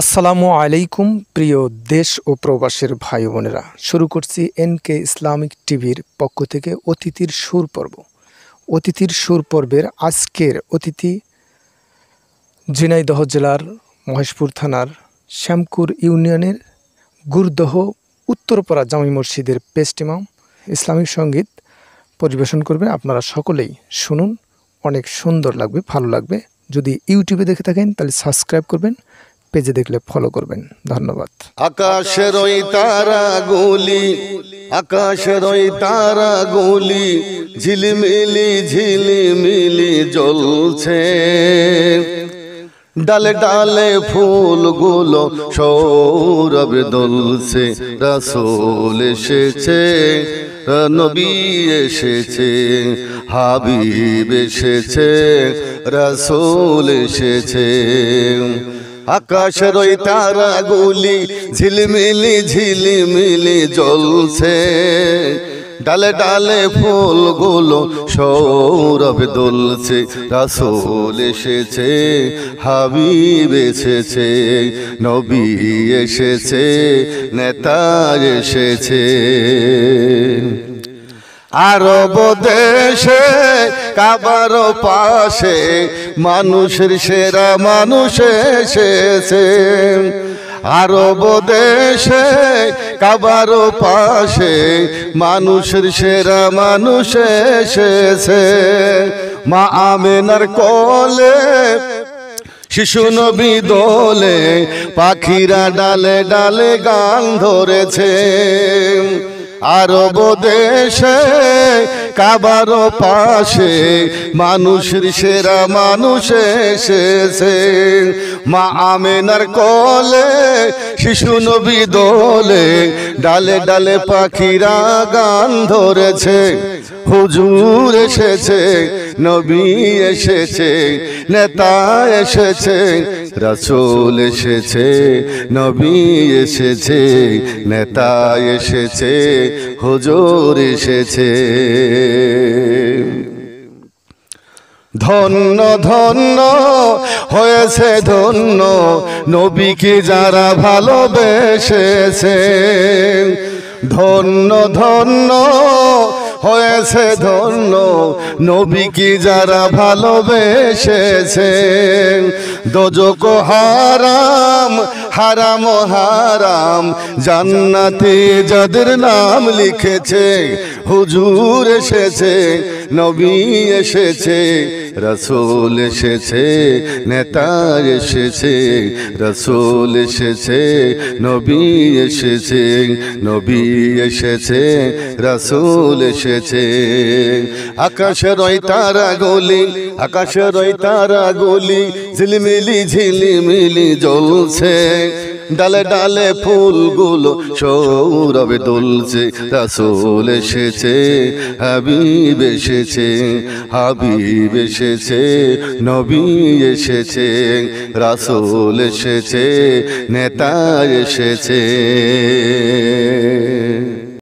আসসালামু আলাইকুম প্রিয় দেশ ও প্রবাসের ভাই বোনেরা, শুরু করছি এনকে ইসলামিক টিভির পক্ষ থেকে অতিথির সুর পর্ব। অতিথির সুর পর্বের আজকের অতিথি ঝিনাইদহ জেলার মহেশপুর থানার শ্যামকুর ইউনিয়নের গুরদহ উত্তরপাড়া জামি মসজিদের পেস্ট ইমাম ইসলামিক সঙ্গীত পরিবেশন করবে। আপনারা সকলেই শুনুন, অনেক সুন্দর লাগবে, ভালো লাগবে। যদি ইউটিউবে দেখে থাকেন তাহলে সাবস্ক্রাইব করবেন, পেজে দেখলে ফলো করবেন। ধন্যবাদ। আকাশের ওই তারাগুলি, আকাশের ওই তারাগুলি ঝিলিমিলি ঝিলিমিলি জ্বলছে, ডালে ডালে ফুলগুলো সৌরভ দোলছে। রাসূল এসেছে, নবী এসেছে, হাবিব এসেছে, রাসূল এসেছে। আকাশের ওই তারাগুলি ঝিলিমিলি ঝিলিমিলি জ্বলছে, ডালে ডালে ফুলগুলো সৌরভ দোলছে। রাসূল এসেছে, হাবিব এসেছে, নবী এসেছে, নেতা এসেছে। আরব দেশে কাবার পাশে মানুষের সেরা মানুষ এসেছে। আরব দেশে কাবার পাশে মানুষের সেরা মানুষ এসেছে। মা আমেনার কোলে শিশু নবী দোলে, পাখিরা ডালে ডালে গান ধরেছে। আরব দেশে কাবার পাশে মানুষের সেরা মানুষ এসেছে। মা আমেনার কোলে শিশু নবী দোলে, ডালে ডালে পাখিরা গান ধরেছে। হুজুর এসেছে, নবী এসেছে, নেতা এসেছে, রাসূল এসেছে, নবী এসেছে, নেতা এসেছে, হুজুর এসেছে। ধন্য ধন্য হয়েছে ধন্য নবীকে যারা ভালোবেসেছে। ধন্য ধন্য হয়েছে ধন্য নবীকে যারা ভালোবেসেছে। দোজখ হারাম হারাম হারাম জান্নাতে যাদের নাম লিখেছে। হুজুর এসেছে, নবী এসেছে, রাসূল এসেছে, নেতা এসেছে, রাসূল এসেছে, নবী এসেছে, নবী এসেছে, রাসূল এসেছে। আকাশের ওই তারাগুলি, আকাশের ওই তারাগুলি ঝিলিমিলি ঝিলিমিলি জ্বলছে, ডালে ডালে ফুলগুলো সৌরভে দুলছে। রাসূল এসেছে, হাবিব এসেছে, হাবিব এসেছে, নবী এসেছে, রাসূল এসেছে, নেতা এসেছে।